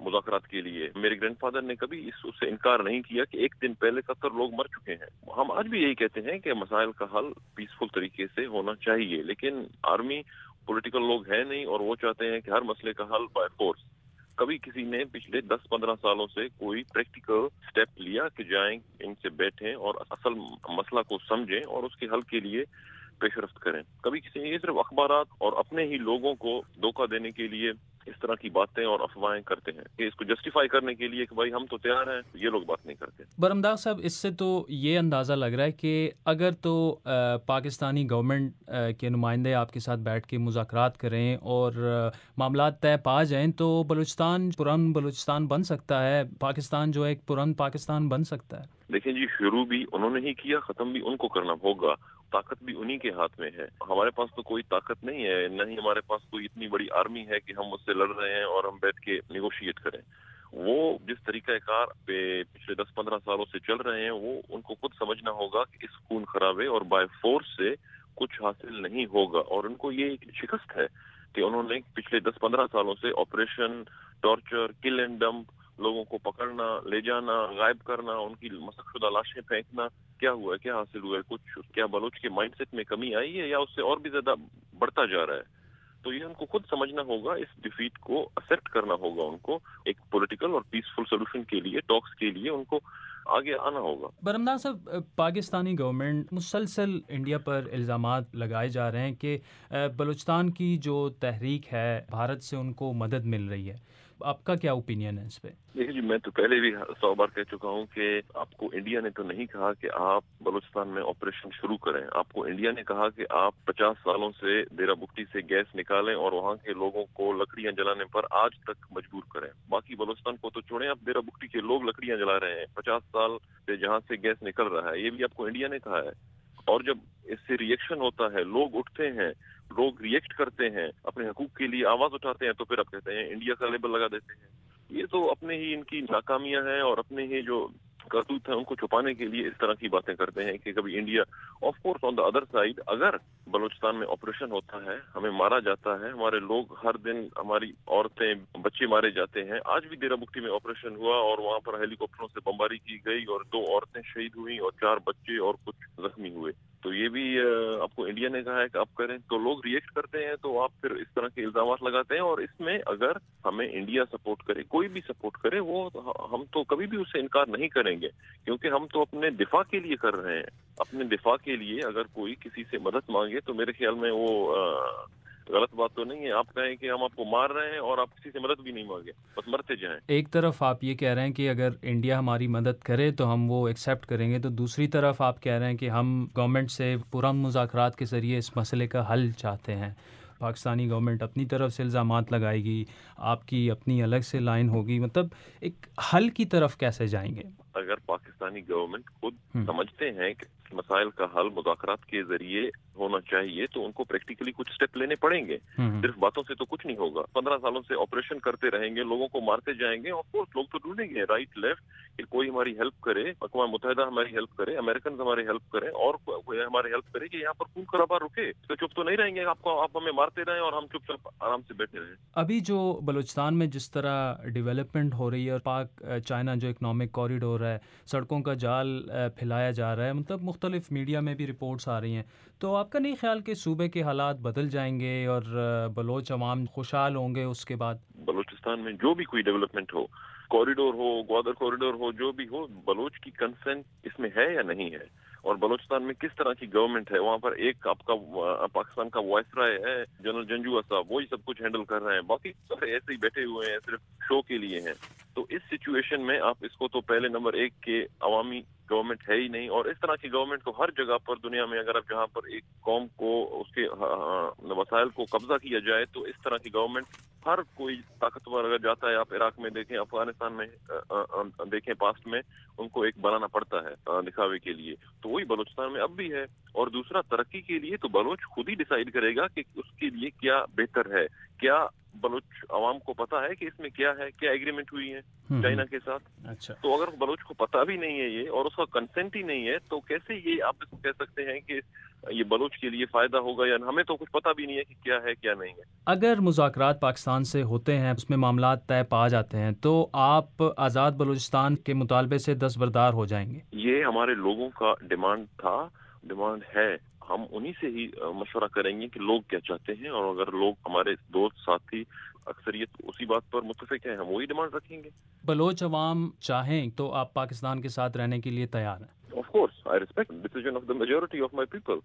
مذاکرات کے لیے. میرے گرینڈ فادر نے کبھی اس سے انکار نہیں کیا کہ ایک دن پہلے 70 لوگ مر چکے ہیں. ہم آج بھی یہی کہتے ہیں کہ مسائل کا حل پیسفل طریقے سے ہونا چاہیے، لیکن آرمی پولیٹیکل لوگ ہیں نہیں اور وہ چاہتے ہیں کہ ہر مسئلے کا حل بائی فورس. کبھی کسی نے پچھلے 10-15 سالوں سے کوئی پریکٹیکل سٹیپ لیا کہ جائیں ان سے بیٹھیں اور اصل مسئلہ کو سمجھیں اور اس کے حل کے لیے پیش رفت کریں. کبھی کسی نے یہ صرف اخبارات اور اپنے ہی لوگوں کو دھوکہ دینے کے لیے اس طرح کی باتیں اور افواہیں کرتے ہیں کہ اس کو جسٹیفائی کرنے کے لیے کہ بھائی ہم تو تیار ہیں، یہ لوگ بات نہیں کرتے. برہمدار صاحب، اس سے تو یہ اندازہ لگ رہا ہے کہ اگر تو پاکستانی گورنمنٹ کے نمائندے آپ کے ساتھ بیٹھ کے مذاکرات کریں اور معاملات طے پا جائیں تو بلوچستان پرامن بلوچستان بن سکتا ہے، پاکستان جو ایک پرامن پاکستان بن سکتا ہے. دیکھیں جی، شروع بھی انہوں نے ہی کیا، ختم بھی ان کو کرنا ہوگا. طاقت بھی انہی کے ہاتھ میں ہے. ہمارے پاس تو کوئی طاقت نہیں ہے، نہ ہی ہمارے پاس کوئی اتنی بڑی آرمی ہے کہ ہم اس سے لڑ رہے ہیں اور ہم بیٹھ کے نیگوشیٹ کریں. وہ جس طریقہ کار پہ پچھلے 10-15 سالوں سے چل رہے ہیں وہ ان کو خود سمجھنا ہوگا کہ اس خون خرابے اور بائی فورس سے کچھ حاصل نہیں ہوگا. اور ان کو یہ ایک شکست ہے کہ انہوں نے پچھلے 10-15 سالوں سے آپریشن ٹارچر، کل اینڈ ڈمپ، لوگوں کو پکڑنا، لے جانا، غائب کرنا، ان کی مسخ شدہ لاشیں پھینکنا، کیا ہوا ہے، کیا حاصل ہوا ہے؟ کچھ کیا بلوچ کے مائنڈ سیٹ میں کمی آئی ہے یا اس سے اور بھی زیادہ بڑھتا جا رہا ہے؟ تو یہ ان کو خود سمجھنا ہوگا، اس ڈیفیٹ کو ایکسپٹ کرنا ہوگا. ان کو ایک پولیٹیکل اور پیسفل سولوشن کے لیے، ٹاکس کے لیے ان کو آگے آنا ہوگا. برہمدار صاحب، پاکستانی گورنمنٹ مسلسل انڈیا پر الزامات لگائے جا رہے ہیں کہ بلوچستان کی جو تحریک ہے بھارت سے ان کو مدد مل رہی ہے. آپ کا کیا اوپینین ہے اس پہ؟ دیکھیے جی، میں تو پہلے بھی 100 بار کہہ چکا ہوں کہ آپ کو انڈیا نے تو نہیں کہا کہ آپ بلوچستان میں آپریشن شروع کریں. آپ کو انڈیا نے کہا کہ آپ 50 سالوں سے ڈیرہ بگٹی سے گیس نکالیں اور وہاں کے لوگوں کو لکڑیاں جلانے پر آج تک مجبور کریں. باقی بلوچستان کو تو چھوڑیں، آپ ڈیرہ بگٹی کے لوگ لکڑیاں جلا رہے ہیں 50 سال سے جہاں سے گیس نکل رہا ہے. یہ بھی آپ کو انڈیا نے کہا ہے. اور جب اس سے ریئیکشن ہوتا ہے، لوگ اٹھتے ہیں، لوگ ریئیکٹ کرتے ہیں، اپنے حقوق کے لیے آواز اٹھاتے ہیں، تو پھر آپ کہتے ہیں انڈیا کا لیبل لگا دیتے ہیں. یہ تو اپنے ہی ان کی ناکامیاں ہیں اور اپنے ہی جو کرتوت ہیں ان کو چھپانے کے لیے اس طرح کی باتیں کرتے ہیں کہ کبھی India. Of course on the other side, اگر بلوچستان میں آپریشن ہوتا ہے، ہمیں مارا جاتا ہے، ہمارے لوگ ہر دن، ہماری عورتیں، بچے مارے جاتے ہیں. آج بھی ڈیرہ بگٹی میں آپریشن ہوا اور وہاں پر ہیلی کاپٹروں سے بمباری کی گئی اور 2 عورتیں شہید ہوئی اور 4 بچے اور کچھ زخمی ہوئے. تو یہ بھی آپ کو انڈیا نے کہا ہے کہ آپ کریں، تو لوگ ریئیکٹ کرتے ہیں، تو آپ پھر اس طرح کے الزامات لگاتے ہیں. اور اس میں اگر ہمیں انڈیا سپورٹ کرے، کوئی بھی سپورٹ کرے، وہ ہم تو کبھی بھی اس سے انکار نہیں کریں گے، کیونکہ ہم تو اپنے دفاع کے لیے کر رہے ہیں. اپنے دفاع کے لیے اگر کوئی کسی سے مدد مانگے تو میرے خیال میں وہ غلط بات تو نہیں ہے. آپ کہیں کہ ہم آپ کو مار رہے ہیں اور آپ کسی سے مدد بھی نہیں مانگے، بس مرتے جائیں. ایک طرف آپ یہ کہہ رہے ہیں کہ اگر انڈیا ہماری مدد کرے تو ہم وہ ایکسیپٹ کریں گے، تو دوسری طرف آپ کہہ رہے ہیں کہ ہم گورنمنٹ سے پرامن مذاکرات کے ذریعے اس مسئلے کا حل چاہتے ہیں. پاکستانی گورنمنٹ اپنی طرف سے الزامات لگائے گی، آپ کی اپنی الگ سے لائن ہوگی، مطلب ایک حل کی طرف کیسے جائیں گے؟ اگر پاکستانی گورنمنٹ خود سمجھتے ہیں کہ مسائل کا حل مذاکرات کے ذریعے ہونا چاہیے تو ان کو پریکٹیکلی کچھ سٹیپ لینے پڑیں گے. صرف باتوں سے تو کچھ نہیں ہوگا. 15 سالوں سے آپریشن کرتے رہیں گے، لوگوں کو مارتے جائیں گے. آف کورس لوگ تو ڈھونڈیں گے رائٹ لیفٹ کہ کوئی ہماری ہیلپ کرے، اقوام متحدہ ہماری ہیلپ کرے، امریکن ہماری ہیلپ کریں اور کوئی ہماری ہیلپ کرے کہ یہاں پر خون خرابہ رکے. تو چپ تو نہیں رہیں گے، آپ ہمیں مارتے رہیں اور ہم چپ چاپ آرام سے بیٹھے رہیں. ابھی جو بلوچستان میں جس طرح ڈیولپمنٹ ہو رہی ہے اور پاک چائنا جو اکنامک کوریڈور ہے، سڑکوں کا جال پھیلایا جا رہا ہے، مطلب مختلف میڈیا میں بھی رپورٹس آ رہی ہیں، تو آپ کا نہیں خیال کہ صوبے کے حالات بدل جائیں گے اور بلوچ عوام خوشحال ہوں گے اس کے بعد؟ بلوچستان میں جو بھی کوئی ڈیولپمنٹ ہو، کوریڈور ہو، گوادر کوریڈور ہو، جو بھی ہو، بلوچ کی کنسنٹ اس میں ہے یا نہیں ہے؟ اور بلوچستان میں کس طرح کی گورنمنٹ ہے؟ وہاں پر ایک آپ کا پاکستان کا وائس رائے ہے جنرل جنجوعہ صاحب، وہی سب کچھ ہینڈل کر رہے ہیں، باقی سارے ایسے ہی بیٹھے ہوئے ہیں، صرف شو کے لیے ہیں. تو اس سچویشن میں آپ اس کو تو پہلے نمبر 1 کے عوامی گورنمنٹ ہے ہی نہیں. اور اس طرح کی گورنمنٹ کو ہر جگہ پر دنیا میں، اگر آپ جہاں پر ایک قوم کو اس کے وسائل کو قبضہ کیا جائے تو اس طرح کی گورنمنٹ، ہر کوئی طاقتور اگر جاتا ہے، آپ عراق میں دیکھیں، افغانستان میں دیکھیں، پاسٹ میں ان کو ایک بنانا پڑتا ہے دکھاوے کے لیے. تو وہی بلوچستان میں اب بھی ہے. اور دوسرا، ترقی کے لیے تو بلوچ خود ہی ڈیسائیڈ کرے گا کہ اس کے لیے کیا بہتر ہے، کیا بلوچ عوام کو پتا ہے کہ اس میں کیا ہے، کیا ایگریمنٹ ہوئی ہے چائنا کے ساتھ. اچھا، تو اگر بلوچ کو پتا بھی نہیں ہے یہ اور اس کا کنسنٹ ہی نہیں ہے تو کیسے یہ آپ اس کو کہہ سکتے ہیں کہ یہ بلوچ کے لیے فائدہ ہوگا، یا ہمیں تو کچھ پتا بھی نہیں ہے کہ کیا ہے کیا نہیں ہے. اگر مذاکرات پاکستان سے ہوتے ہیں، اس میں معاملات طے پا جاتے ہیں، تو آپ آزاد بلوچستان کے مطالبے سے دستبردار ہو جائیں گے؟ یہ ہمارے لوگوں کا ڈیمانڈ تھا، ڈیمانڈ ہے. ہم انہی سے ہی مشورہ کریں گے کہ لوگ کیا چاہتے ہیں، اور اگر لوگ ہمارے دوست ساتھی اکثریت اسی بات پر متفق ہیں ہم وہی ڈیمانڈ رکھیں گے. بلوچ عوام چاہیں تو آپ پاکستان کے ساتھ رہنے کے لیے تیار ہیں؟ Of course, I respect the decision of the majority of my people.